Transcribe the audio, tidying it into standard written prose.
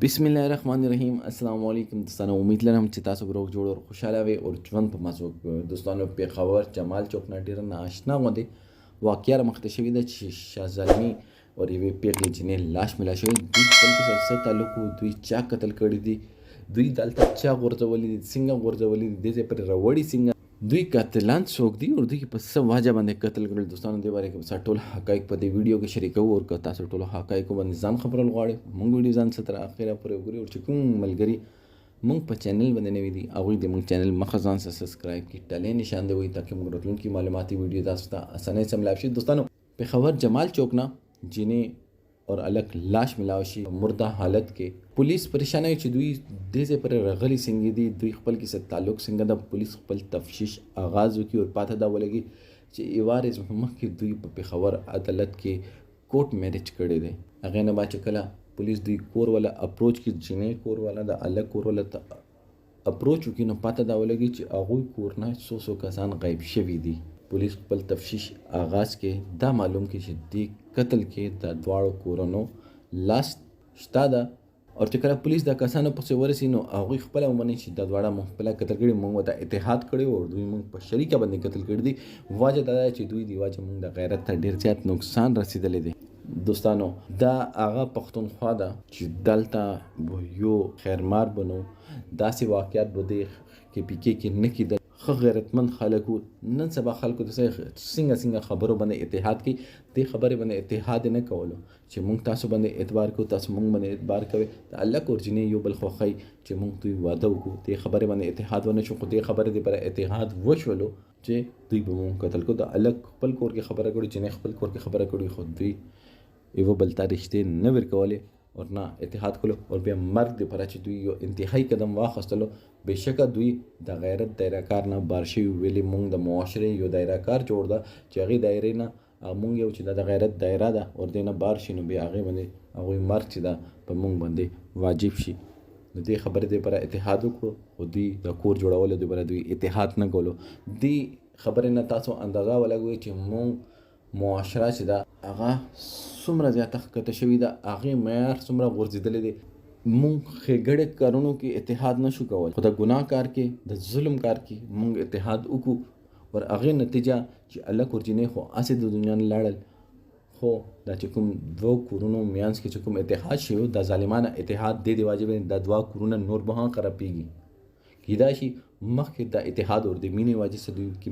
बिस्मिल्लाहिर्रहमानिर्रहीम अस्सलाम वालेकुम दोस्तों। उम्मीद लरम چې تاسو روغ جوړ او خوشاله وي او ژوند په مزو دوستانو پیښور جمال چوک نه ډیر ناشنا غوندي واقعیا مخته شوی د شاه زلمی او یوې پیغلې جنې لاش ملا شوی دوی خپل کې سره تعلق دوی چا قتل کړی دي دوی دلته چا غورځولې دي څنګه غورځولې دي د پر راوړی څنګه دوی قاتلان څوک دي او دوی په څه وجه باندې قتل کړل دوستانو دې باره کې ټول حقایق په دې ویډیو کې شریکو او که تاسو ټول حقایق باندې ځان خبرول غواړئ موږ ویډیو ځان ستر اخره پورې وګورئ او چې کوم ملګری موږ په چینل باندې نوی دي هغه دې موږ چینل مخه ځان سبسکرایب کړئ ټلې نشان دی وي ترڅو موږ راتلونکي معلوماتي ویډیو تاسو ته اسانه سم لاړ شي دوستانو پیښور جمال چوک نه جنې और अलग लाश मिलावशी मुर्दा हालत के पुलिस परेशान है چې دوی دې پر رغلی څنګه دي دوی خپل کې ست تعلق څنګه د پولیس خپل تفتیش آغاز وکي او پاته دا ولګي چې ایوارز محمد کې دوی په پیښور عدالت کې کوर्ट میرج کړي دي هغه نه باچ کله पुलिस دوی کور ولا اپروچ کې جنې کور ولا د الګ کور ولا اپروچ وکي نو پاته دا ولګي چې هغه کور نه 100 کسان غیب شوي دي पुलिस خپل تفتیش آغاز کې دا معلوم کې چې دی قتل کې د دواړو کورونو لاس شته ده او چې کله पुलिस د کسانو په څیر ورسي نو هغه خپل ومني چې د دواړه خپل قتل کړي موږ ته اتحاد کړي او دوی موږ په شریکه باندې قتل کړي دي واجه دا چې دوی دی واجه موږ د غیرت ته ډیر زیات نقصان رسیدلې دي دوستانو دا هغه پښتونخوا ده چې دلته یو خیرمار بنو داسې واقعیت بده کې پکې کې نه کېدل خو غیرتمند خلکو نن سبا خلکو د څنګه خبرو باندې اتحاد کوي د خبرې باندې اتحاد نه کولو چې موږ تاسو باندې اعتبار کوو تاسو موږ باندې اعتبار کوي د الله کورجنې یو بل خوخی چې موږ دوی واده وکړو د خبرې باندې اتحاد ونه شو خو د خبرې د پر اتحاد وشولو چې دوی به موږ قتل کو د الله خپل کور کې خبره کړو چې نه خپل کور کې خبره کړو خو دوی یو بل تاریخته نه ورکولې और ना اتحاد کولو और بیا مرګ د پر چې دوی یو انتهایی قدم واخستلو بشکه دوی د غیرت دایره کار نه بارشي ویلي مونږ د معاشره یو دایره کار جوړ ده چې هغه دایره نه مونږ یو چې د غیرت دایره ده اور دینه بارشي نو بیا هغه باندې هغه مرګ چې ده په مونږ باندې واجب شي نو دې خبره دې پر اتحاد وکړو او دوی د کور جوړول دوی پر دوی اتحاد نه کولو دې خبره نه تاسو اندازه ولګوي چې مونږ معاشره چې ده هغه څومره زیاته کته شوی ده هغه معیار څومره غورځیدلې دي مونږ خېګړې کارونو کې اتحاد نشو کول خو د ګناه کار کې د ظلم کار کې مونږ اتحاد وکړو او هغه نتیجه چې الله کورجنې خو اسې د دنیا نه لاړل خو دا چې کوم دوه کورونو میانس کې چې کوم اتحاد شوی د ظالمانه اتحاد د واجب د دوا کورونه نور به خرابېږي کیدا شي مخکې د اتحاد او د مینې واجب سره